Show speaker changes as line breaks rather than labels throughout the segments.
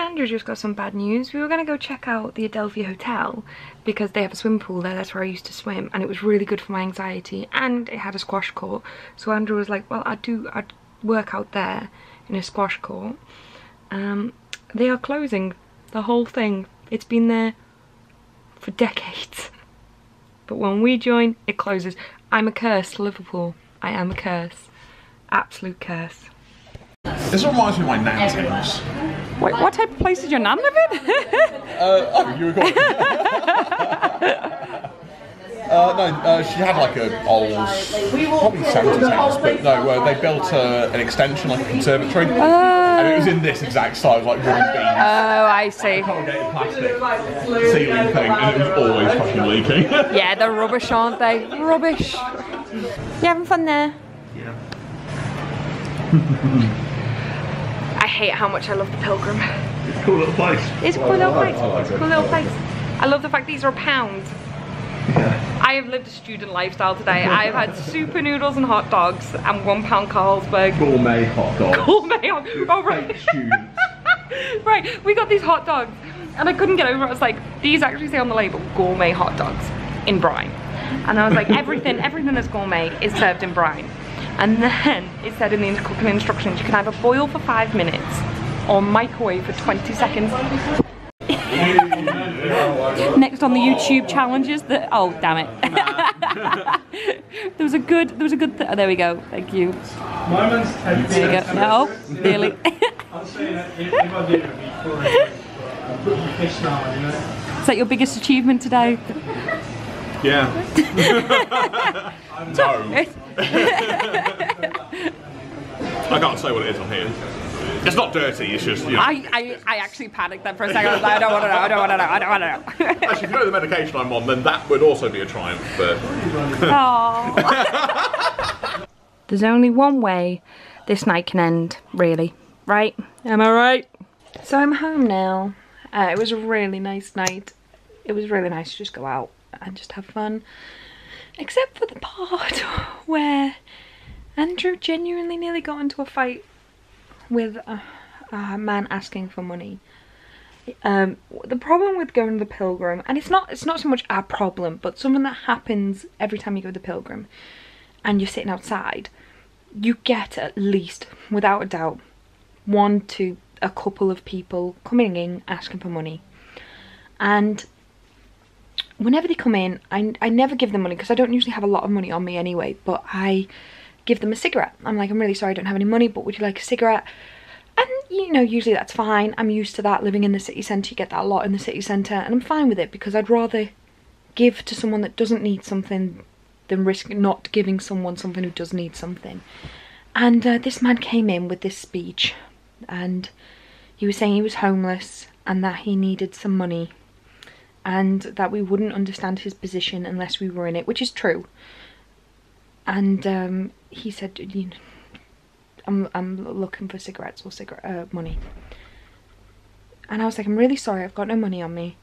Andrew just got some bad news. We were going to go check out the Adelphi Hotel because they have a swimming pool there. That's where I used to swim, and it was really good for my anxiety, and it had a squash court. So Andrew was like, well, I'd work out there in a squash court. They are closing the whole thing. It's been there for decades. But when we join, it closes. I'm a curse to Liverpool. I am a curse. Absolute curse.
This reminds me of my nan's house.
Wait, what type of place did your nan live in?
Oh, you were going. No, she had like an old, probably 70s house, but no, they built an extension, like a conservatory, and it was in this exact style, like wooden beams.
Oh, I see.
Corrugated plastic ceiling thing, and it was always fucking leaking.
Yeah, they're rubbish, aren't they? Rubbish. You having fun there?
Yeah.
I hate how much I love the Pilgrim.
It's a cool little place.
It's a cool little place.
I like it.
Cool little place. I love the fact these are £1.
Yeah.
I have lived a student lifestyle today. I have had super noodles and hot dogs and £1 Carlsberg.
Gourmet hot dogs.
Gourmet hot dogs. Oh, right.
Students.
Right, we got these hot dogs and I couldn't get over it. I was like, these actually say on the label, gourmet hot dogs in brine. And I was like, everything that's gourmet is served in brine. And then it said in the cooking instructions, you can either boil for 5 minutes or microwave for 20 seconds. Next on the YouTube challenges, oh damn it. there was a good oh, there we go, thank you. There you go. No, nearly. Is that your biggest achievement today?
Yeah. No. I can't say what it is on here. It's not dirty, it's just, you know.
I actually panicked then for a second. I was like, I don't want to know, I don't want to know, I don't want to know.
Actually, if you know the medication I'm on, then that would also be a triumph, but...
There's only one way this night can end, really. Right? Am I right? So I'm home now. It was a really nice night. It was really nice to just go out and just have fun. Except for the part where Andrew genuinely nearly got into a fight with a man asking for money. The problem with going to the Pilgrim, and it's not so much a problem, but something that happens every time you go to the Pilgrim and you're sitting outside, you get at least, without a doubt, one to a couple of people coming in asking for money. And whenever they come in, I never give them money because I don't usually have a lot of money on me anyway, but I give them a cigarette. I'm like, I'm really sorry I don't have any money, but would you like a cigarette? And you know, usually that's fine. I'm used to that, living in the city centre. You get that a lot in the city centre, and I'm fine with it because I'd rather give to someone that doesn't need something than risk not giving someone something who does need something. And this man came in with this speech, and he was saying he was homeless and that he needed some money and that we wouldn't understand his position unless we were in it, which is true. And he said, you know, I'm looking for cigarettes or money. And I was like, I'm really sorry, I've got no money on me.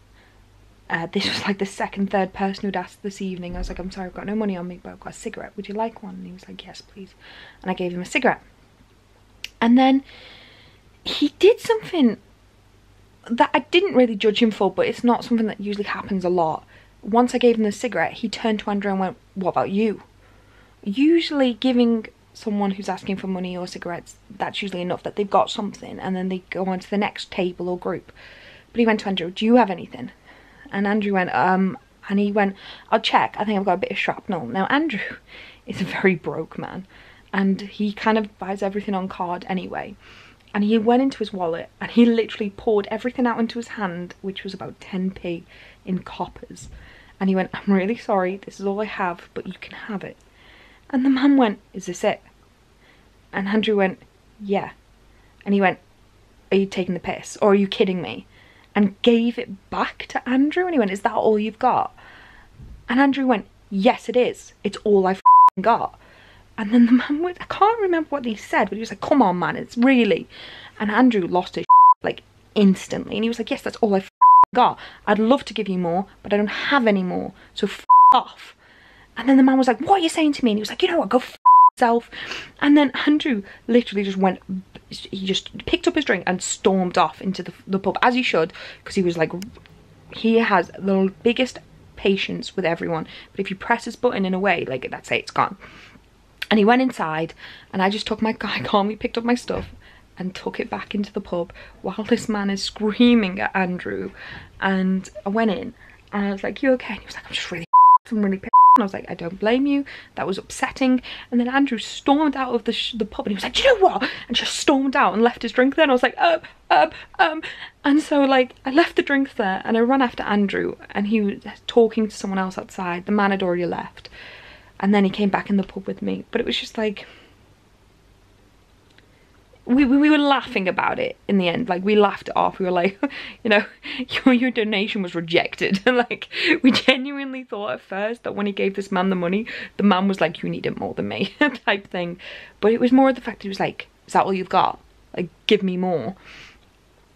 This was like the second, third person who'd asked this evening. I was like, I'm sorry, I've got no money on me, but I've got a cigarette. Would you like one? And he was like, yes, please. And I gave him a cigarette. And then he did something that I didn't really judge him for, but it's not something that usually happens a lot. Once I gave him the cigarette, he turned to Andrew and went, what about you? Usually giving someone who's asking for money or cigarettes, that's usually enough that they've got something, and then they go on to the next table or group. But he went to Andrew, do you have anything? And Andrew went, and he went, I'll check, I think I've got a bit of shrapnel. Now Andrew is a very broke man, and he kind of buys everything on card anyway. And he went into his wallet and he literally poured everything out into his hand, which was about 10p in coppers. And he went, I'm really sorry, this is all I have, but you can have it. And the man went, is this it? And Andrew went, yeah. And he went, are you taking the piss? Or are you kidding me? And gave it back to Andrew. And he went, is that all you've got? And Andrew went, yes it is. It's all I've got. And then the man went, I can't remember what he said, but he was like, come on man, it's really. And Andrew lost his like instantly. And he was like, yes, that's all I've got. I'd love to give you more, but I don't have any more. So off. And then the man was like, what are you saying to me? And he was like, you know what, go himself. And then Andrew literally just went, he just picked up his drink and stormed off into the pub, as he should, because he was like, he has the biggest patience with everyone, but if you press his button in a way, like, that's it, it's gone. And he went inside, and I just took I calmly picked up my stuff and took it back into the pub while this man is screaming at Andrew. And I went in and I was like, you okay? And he was like, I'm just really I'm really pissed. And I was like, I don't blame you, that was upsetting. And then Andrew stormed out of the pub, and he was like, do you know what? And just stormed out and left his drink there. And I was like, and so like I left the drink there and I ran after Andrew, and he was talking to someone else outside. The man had already left, and then he came back in the pub with me. But it was just like, we were laughing about it in the end. Like, we laughed it off. We were like, you know, your donation was rejected. And like, we genuinely thought at first that when he gave this man the money, the man was like, you need it more than me type thing. But it was more the fact he was like, is that all you've got? Like, give me more.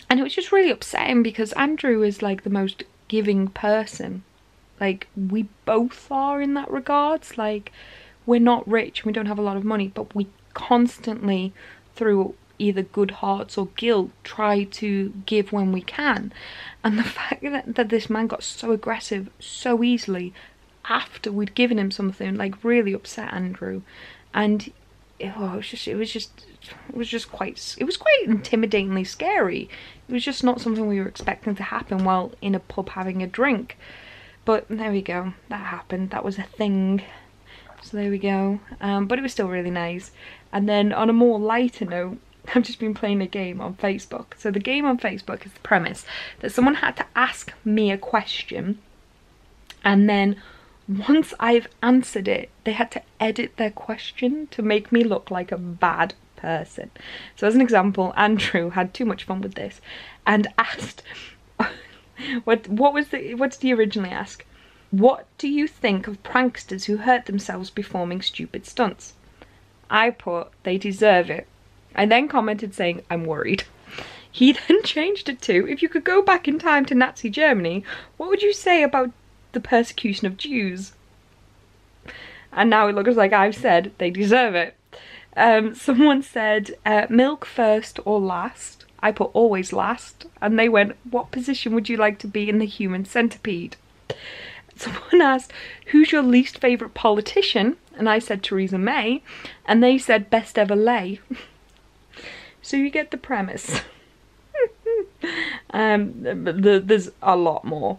And it was just really upsetting, because Andrew is like the most giving person. Like, we both are in that regards. Like, we're not rich and we don't have a lot of money, but we constantly, through either good hearts or guilt, try to give when we can. And the fact that this man got so aggressive so easily after we'd given him something, like, really upset Andrew. And it was quite intimidatingly scary. It was just not something we were expecting to happen while in a pub having a drink. But there we go, that happened, that was a thing. So there we go. But it was still really nice. And then on a more lighter note, I've just been playing a game on Facebook. So the game on Facebook is the premise that someone had to ask me a question, and then once I've answered it, they had to edit their question to make me look like a bad person. So as an example, Andrew had too much fun with this and asked, what did he originally ask? What do you think of pranksters who hurt themselves performing stupid stunts? I put, they deserve it. I then commented saying, I'm worried. He then changed it to, if you could go back in time to Nazi Germany, what would you say about the persecution of Jews? And now it looks like I've said, they deserve it. Someone said, milk first or last? I put always last. And they went, what position would you like to be in the human centipede? Someone asked, who's your least favourite politician? And I said Theresa May. And they said, best ever lay. So you get the premise. There's a lot more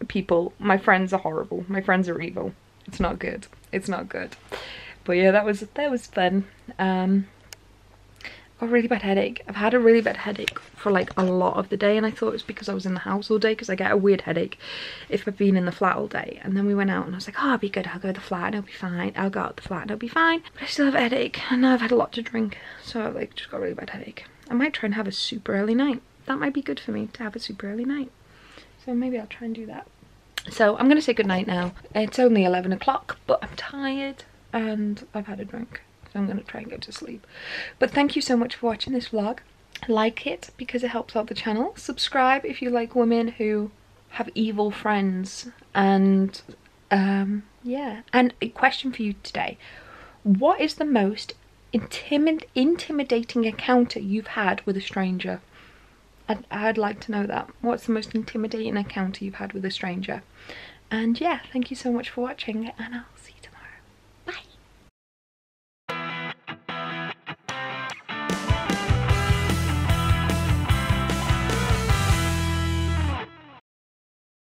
people. My friends are horrible. My friends are evil. It's not good. It's not good. But yeah, that was fun. Got a really bad headache. I've had a really bad headache for like a lot of the day, and I thought it was because I was in the house all day, because I get a weird headache if I've been in the flat all day. And then we went out and I was like, oh, I'll be good, I'll go to the flat and I'll be fine. I'll go out the flat and I'll be fine. But I still have a headache, and now I've had a lot to drink, so I've like just got a really bad headache. I might try and have a super early night. That might be good for me, to have a super early night. So maybe I'll try and do that. So I'm gonna say goodnight now. It's only 11 o'clock, but I'm tired and I've had a drink. I'm going to try and go to sleep. But thank you so much for watching this vlog. Like it because it helps out the channel. Subscribe if you like women who have evil friends. And yeah. And a question for you today. What is the most intimidating encounter you've had with a stranger? I'd like to know that. What's the most intimidating encounter you've had with a stranger? And yeah, thank you so much for watching, and I'll see you